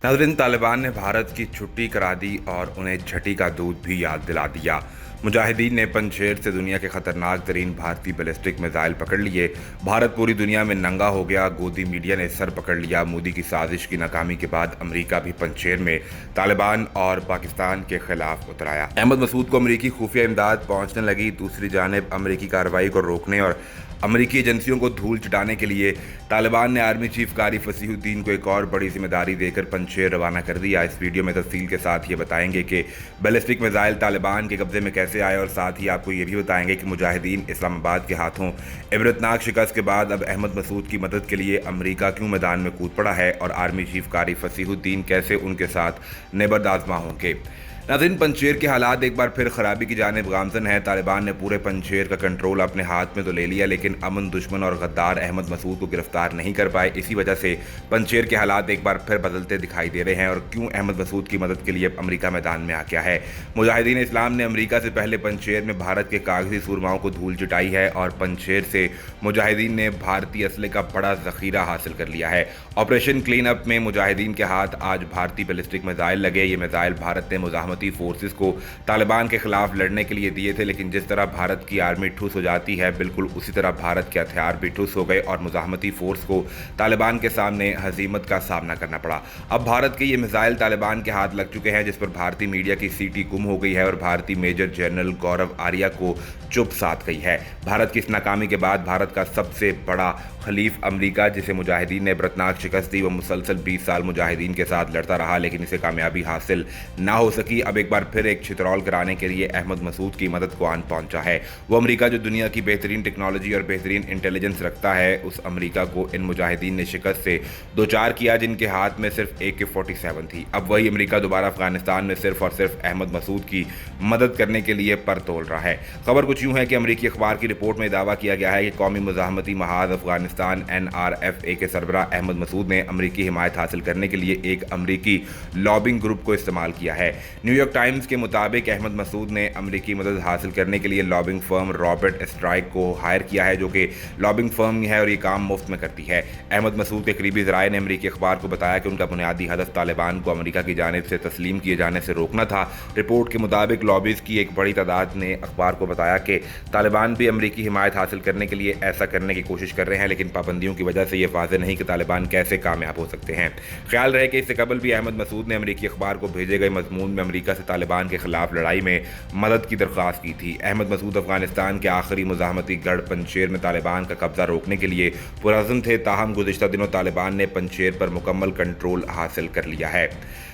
नाज़रीन, तालिबान ने भारत की छुट्टी करा दी और उन्हें छठी का दूध भी याद दिला दिया। मुजाहिदीन ने पंजशेर से दुनिया के खतरनाक तरीन भारतीय बैलिस्टिक मिसाइल पकड़ लिए। भारत पूरी दुनिया में नंगा हो गया। गोदी मीडिया ने सर पकड़ लिया। मोदी की साजिश की नाकामी के बाद अमेरिका भी पंजशेर में तालिबान और पाकिस्तान के खिलाफ उतर आया। अहमद मसूद को अमेरिकी खुफिया इमदाद पहुंचने लगी। दूसरी जानिब अमेरिकी कार्रवाई को रोकने और अमेरिकी एजेंसियों को धूल चटाने के लिए तालिबान ने आर्मी चीफ कारी फसीहुद्दीन को एक और बड़ी जिम्मेदारी देकर पंजशेर रवाना कर दिया। इस वीडियो में तफसील के साथ ये बताएंगे कि बैलिस्टिक मिसाइल तालिबान के कब्जे में कैसे आए और साथ ही आपको ये भी बताएंगे कि मुजाहिदीन इस्लामाबाद के हाथों इबरतनाक शिकस्त के बाद अब अहमद मसूद की मदद के लिए अमेरिका क्यों मैदान में कूद पड़ा है और आर्मी चीफ कारी फसीहुद्दीन कैसे उनके साथ निबर्द आजमा होंगे। नाज़रीन, पंजशेर के हालात एक बार फिर खराबी की जानिब गामजन है। तालिबान ने पूरे पंजशेर का कंट्रोल अपने हाथ में तो ले लिया, लेकिन अमन दुश्मन और गद्दार अहमद मसूद को गिरफ्तार नहीं कर पाए। इसी वजह से पंजशेर के हालात एक बार फिर बदलते दिखाई दे रहे हैं और क्यों अहमद मसूद की मदद के लिए अमेरिका मैदान में आ गया है। मुजाहिदीन इस्लाम ने अमेरिका से पहले पंजशेर में भारत के कागजी सूरमाओं को धूल चटाई है और पंजशेर से मुजाहिदीन ने भारतीय असले का बड़ा जखीरा हासिल कर लिया है। ऑपरेशन क्लीन अप में मुजाहिदीन के हाथ आज भारतीय बैलिस्टिक मिसाइल लगे। ये मिसाइल भारत ने मुजाहमती फोर्सेस को तालिबान के खिलाफ लड़ने के लिए दिए थे, लेकिन जिस तरह भारत की आर्मी ठुस हो जाती है, बिल्कुल उसी तरह भारत के हथियार भी ठुस हो गए और मुजाहमती फोर्स को तालिबान के सामने हजीमत का सामना करना पड़ा। अब भारत के ये मिसाइल तालिबान के हाथ लग चुके हैं, जिस पर भारतीय मीडिया की सीटी गुम हो गई है और भारतीय मेजर जनरल गौरव आर्या को चुप साध गई है। भारत की इस नाकामी के बाद भारत का सबसे बड़ा खलीफ अमेरिका, जिसे मुजाहिदीन ने इबरतनाक शिकस्त दी, वो मुसलसल 20 साल मुजाहिदीन के साथ लड़ता रहा, लेकिन इसे कामयाबी हासिल ना हो सकी। अब एक बार फिर एक छितरौल कराने के लिए अहमद मसूद की मदद को आन पहुंचा है। वो अमेरिका जो दुनिया की बेहतरीन टेक्नोलॉजी और बेहतरीन इंटेलिजेंस रखता है, उस अमेरिका को इन मुजाहिदीन ने शिकस्त से दो चार किया, जिनके हाथ में सिर्फ AK-47 थी। अब वही अमेरिका दोबारा अफगानिस्तान में सिर्फ और सिर्फ अहमद मसूद की मदद करने के लिए पर तोल रहा है। खबर कुछ यूं है कि अमेरिकी अखबार की रिपोर्ट में दावा किया गया है कि कौमी मुजाहमती महाज अफगानिस्तान NRFA के सरबराह अहमद मसूद ने अमेरिकी हिमायत हासिल करने के लिए एक अमेरिकी लॉबिंग ग्रुप को इस्तेमाल किया है। न्यूयॉर्क टाइम्स के मुताबिक अहमद मसूद ने अमेरिकी मदद हासिल करने के लिए लॉबिंग फर्म रॉबर्ट स्ट्राइक को हायर किया है, जो कि लॉबिंग फर्म है और ये काम मुफ्त में करती है। अहमद मसूद के करीबी ज़राए ने अमेरिकी अखबार को बताया कि उनका बुनियादी हदफ तालिबान को अमेरिका की जानिब से तस्लीम किए जाने से रोकना था। रिपोर्ट के मुताबिक लॉबीज की एक बड़ी तादाद ने अखबार को बताया कि तालिबान भी अमेरिकी हिमायत हासिल करने के लिए ऐसा करने की कोशिश कर रहे हैं, लेकिन पाबंदियों की वजह से ये वाज़ेह नहीं कि तालिबान कैसे कामयाब हो सकते हैं। ख्याल रहे कि इससे कबल भी अहमद मसूद ने अमेरिकी अखबार को भेजे गए मजमून में अमेरिका से तालिबान के खिलाफ लड़ाई में मदद की दरख्वास्त की थी। अहमद मसूद अफगानिस्तान के आखिरी मुजाहमती गढ़ पंजशेर में तालिबान का कब्जा रोकने के लिए पुरअज़्म थे, ताहम गुज़िश्ता दिनों तालिबान ने पंजशेर पर मुकम्मल कंट्रोल हासिल कर लिया है।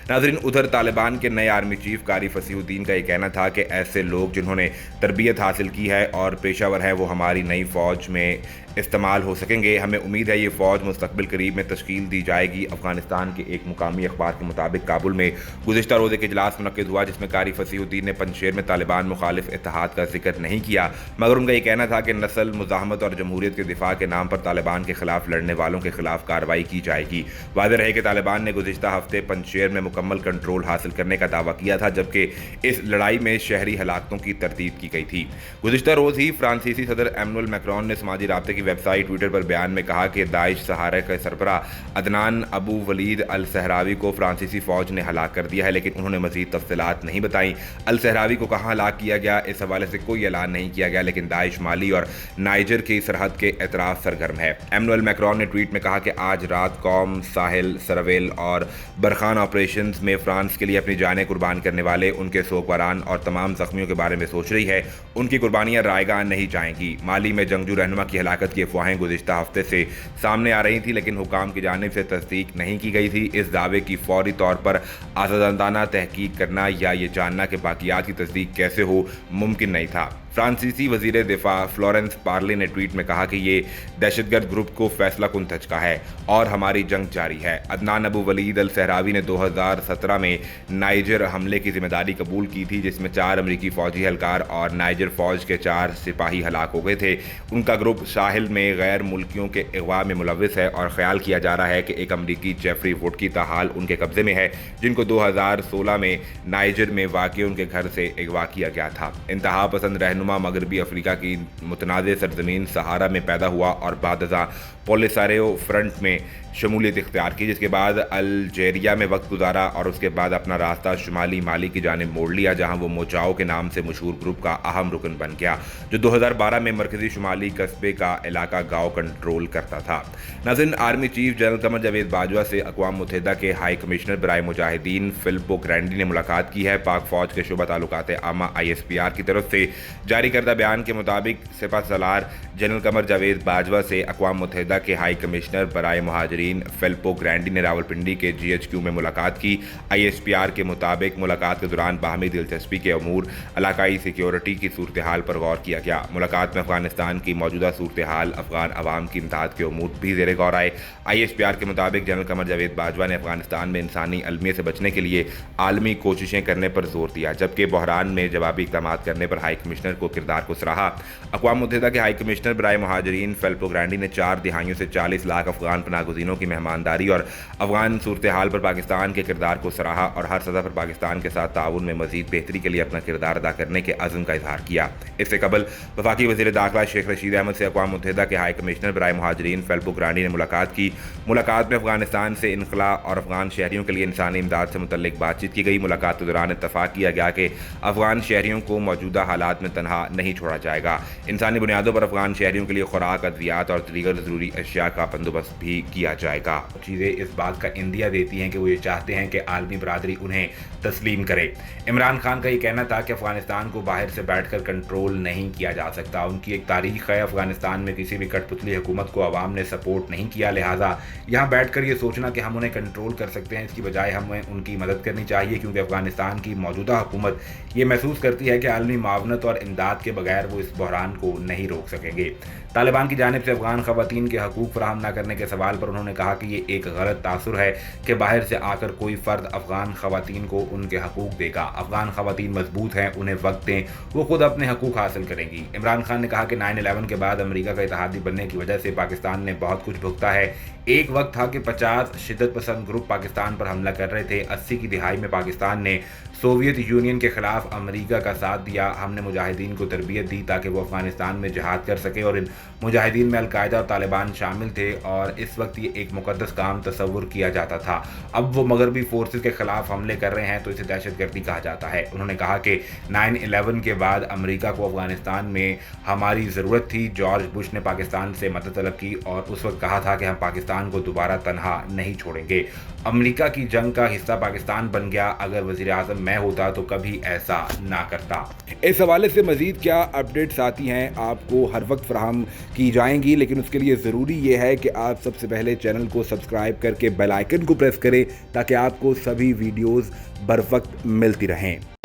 नाज़रीन, उधर तालिबान के नए आर्मी चीफ कारी फसीहुद्दीन का ये कहना था कि ऐसे लोग जिन्होंने तरबियत हासिल की है और पेशावर हैं, वो हमारी नई फ़ौज में इस्तेमाल हो सकेंगे। हमें उम्मीद है ये फ़ौज मुस्तक़बिल करीब में तश्कील दी जाएगी। अफगानिस्तान के एक मुकामी अखबार के मुताबिक काबुल में गुज़िश्ता रोज़ एक इजलास मुनक़्क़िद हुआ, जिसमें कारी फसीहुद्दीन ने पंजशेर में तालिबान मुखालिफ इत्तेहाद का जिक्र नहीं किया, मगर उनका ये कहना था कि नस्ल, मुज़ाहमत और जमहूरियत के दिफा के नाम पर तालिबान के खिलाफ लड़ने वालों के खिलाफ कार्रवाई की जाएगी। वाज़ेह रहे कि तालिबान ने गुज़िश्ता हफ्ते पंजशेर में मुकम्मल कंट्रोल हासिल करने का दावा किया था, जबकि इस लड़ाई में शहरी हलाकतों की तरतीब की गई थी। गुज़िश्ता रोज़ ही फ्रांसीसी सदर एमनुअल मैक्रोन ने समाजी राब्ते की वेबसाइट ट्विटर पर बयान में कहा कि दाइश सहारा के सरबराह अदनान अबू वलीद अल सहरावी को फ्रांसीसी फ़ौज ने हलाक कर दिया है, लेकिन उन्होंने मज़ीद तफसीलात नहीं बताई। अल सहरावी को कहाँ हलाक किया गया, इस हवाले से कोई ऐलान नहीं किया गया, लेकिन दाइश माली और नाइजर की सरहद के एतराफ़ सरगर्म है। एमनुअल मैक्रोन ने ट्वीट में कहा कि आज रात कौम साहिल, सरवेल और बरखान ऑपरेशन में फ्रांस के लिए अपनी जानें कुर्बान करने वाले उनके सोगवारान और तमाम जख्मियों के बारे में सोच रही है। उनकी कुर्बानियां रायगान नहीं जाएंगी। माली में जंगजू रहनुमा की हलाकत की अफवाहें गुज़िश्ता हफ्ते से सामने आ रही थी, लेकिन हुकाम की जानिब से तस्दीक नहीं की गई थी। इस दावे की फौरी तौर पर आज़ादाना तहकीक करना या ये जानना कि बाकियात की तस्दीक कैसे हो, मुमकिन नहीं था। फ्रांसीसी वज़ीर दिफा फ्लोरेंस पार्ले ने ट्वीट में कहा कि ये दहशतगर्द ग्रुप को फैसला कुन धचका है और हमारी जंग जारी है। अदनान अबू वलीद अल सहरावी ने 2017 में नाइजर हमले की जिम्मेदारी कबूल की थी, जिसमें 4 अमरीकी फ़ौजी एहलकार और नाइजर फ़ौज के 4 सिपाही हलाक हो गए थे। उनका ग्रुप साहिल में गैर मुल्कियों के अगवा में मुलविस है और ख्याल किया जा रहा है कि एक अमरीकी जेफरी वुड की ताहाल उनके कब्ज़े में है, जिनको 2016 में नाइजर में वाक़ उनके घर से अगवा किया गया था। इंतहा पसंद रहनुमा नुमा मगरबी अफ्रीका की मुतनाज़ सरजमीन सहारा में पैदा हुआ और बाद पोलिसारियो फ्रंट में शमूलियत इख्तियार की, जिसके बाद अल्जीरिया में वक्त गुजारा और उसके बाद अपना रास्ता शुमाली माली की जानिब मोड़ लिया, जहां वो मोचाओ के नाम से मशहूर ग्रुप का अहम रुकन बन गया, जो 2012 में मरकजी शुमाली कस्बे का इलाका गाँव कंट्रोल करता था। नाज़रीन, army chief general Qamar Javed Bajwa से अक़वाम मुत्तहिदा के हाई कमिश्नर बराए मुजाहिदीन फिलिप्पो ग्रैंडी ने मुलाकात की है। पाक फौज के शुबा ताल्लुकात आमा ISPR की तरफ से जारी करदा बयान के मुताबिक सिपह सलार जनरल कमर जावेद बाजवा से अक़वाम मुत्तहिदा के हाई कमिश्नर बराए मुहाजिरीन फिलिप्पो ग्रैंडी ने रावलपिंडी के GHQ में मुलाकात की। ISPR के मुताबिक मुलाकात के दौरान बाहमी दिलचस्पी के अमूर, इलाकाई सिक्योरिटी की सूरत हाल पर गौर किया गया। मुलाकात में अफगानिस्तान की मौजूदा सूरत हाल, अफगान अवाम की इमदाद के अमूर भी ज़ेरे गौर आए। ISPR के मुताबिक जनरल कमर जावेद बाजवा ने अफगानिस्तान में इंसानी अलमियत से बचने के लिए आलमी कोशिशें करने पर जोर दिया, जबकि बहरान में जवाबी इक़दाम करने पर हाई कमिश्नर को किरदार को सराहा। अक़वाम मुत्तहिदा के हाई कमिश्नर बराए मुहाजिरीन फिलिप्पो ग्रैंडी ने 4 दिहाइयों से 40 लाख अफगान पनाहगज़ीनों की मेहमानदारी और अफगान सूरत हाल पर पाकिस्तान के किरदार को सराहा और हर सतह पर पाकिस्तान के साथ ताउन में मज़ीद बेहतरी के लिए अपना किरदार अदा करने के अज़्म का इजहार किया। इससे कबल वफाकी वज़ीर दाखिला शेख रशीद अहमद से अक़वाम मुत्तहिदा के हाई कमिश्नर बराए मुहाजिरीन फिलिप्पो ग्रैंडी ने मुलाकात की। मुलाकात में अफगानिस्तान से इनखला और अफगान शहरियों के लिए इंसानी इमदाद से मुतल्लिक बातचीत की गई। मुलाकात के दौरान इत्तफाक किया गया कि अफगान शहरियों को मौजूदा हालात में तनहा नहीं छोड़ा जाएगा। इंसानी बुनियादों पर अफगान शहरियों के लिए खुराक, अद्वियात और दीगर ज़रूरी अशिया का बंदोबस्त भी किया जाएगा। चीज़ें इस बात का इंदिया देती हैं कि वो ये चाहते हैं कि आलमी बरादरी उन्हें तस्लीम करे। इमरान खान का ये कहना था कि अफगानिस्तान को बाहर से बैठकर कंट्रोल नहीं किया जा सकता। उनकी एक तारीख है, अफगानिस्तान में किसी भी कठपुतली हुकूमत को आवाम ने सपोर्ट नहीं किया, लिहाजा यहाँ बैठकर ये सोचना कि हम उन्हें कंट्रोल कर सकते हैं, इसकी बजाय हमें उनकी मदद करनी चाहिए, क्योंकि अफगानिस्तान की मौजूदा हुकूमत ये महसूस करती है कि आलमी मावनत और इमदाद के बगैर वो इस बहरान को नहीं रोक सकेंगे। तालिबान की जानिब से अफगान खवातीन के हकूक़ फराहम न करने के सवाल पर उन्होंने कहा कि ये एक गलत तासुर है कि बाहर से आकर कोई फ़र्द अफगान खवातीन को उनके हकूक़ देगा। अफगान खवातीन मजबूत हैं, उन्हें वक्त दें, वो खुद अपने हकूक़ हासिल करेंगी। इमरान खान ने कहा कि 9/11 के बाद अमेरिका का इत्तेहादी बनने की वजह से पाकिस्तान ने बहुत कुछ भुगता है। एक वक्त था कि 50 शिद्दत पसंद ग्रुप पाकिस्तान पर हमला कर रहे थे। 80 की दिहाई में पाकिस्तान ने सोवियत यूनियन के खिलाफ अमेरिका का साथ दिया। हमने मुजाहिदीन को तरबियत दी ताकि वो अफगानिस्तान में जिहाद कर सके और इन मुजाहिदीन में अलकायदा और तालिबान शामिल थे और इस वक्त ये एक मुकद्दस काम तस्वुर किया जाता था। अब वो मगरबी फोर्सेस के खिलाफ हमले कर रहे हैं तो इसे दहशतगर्दी कहा जाता है। उन्होंने कहा कि 9/11 के बाद अमेरिका को अफगानिस्तान में हमारी ज़रूरत थी। जॉर्ज बुश ने पाकिस्तान से मदद तलब की और उस वक्त कहा था कि हम पाकिस्तान को दोबारा तनहा नहीं छोड़ेंगे। अमेरिका की जंग का हिस्सा पाकिस्तान बन गया। अगर वज़ीर आज़म मैं होता तो कभी ऐसा ना करता। इस हवाले से मज़ीद क्या अपडेट्स आती हैं आपको हर वक्त फराहम की जाएंगी, लेकिन उसके लिए ज़रूरी ये है कि आप सबसे पहले चैनल को सब्सक्राइब करके बेल आइकन को प्रेस करें ताकि आपको सभी वीडियोज़ बर वक्त मिलती रहें।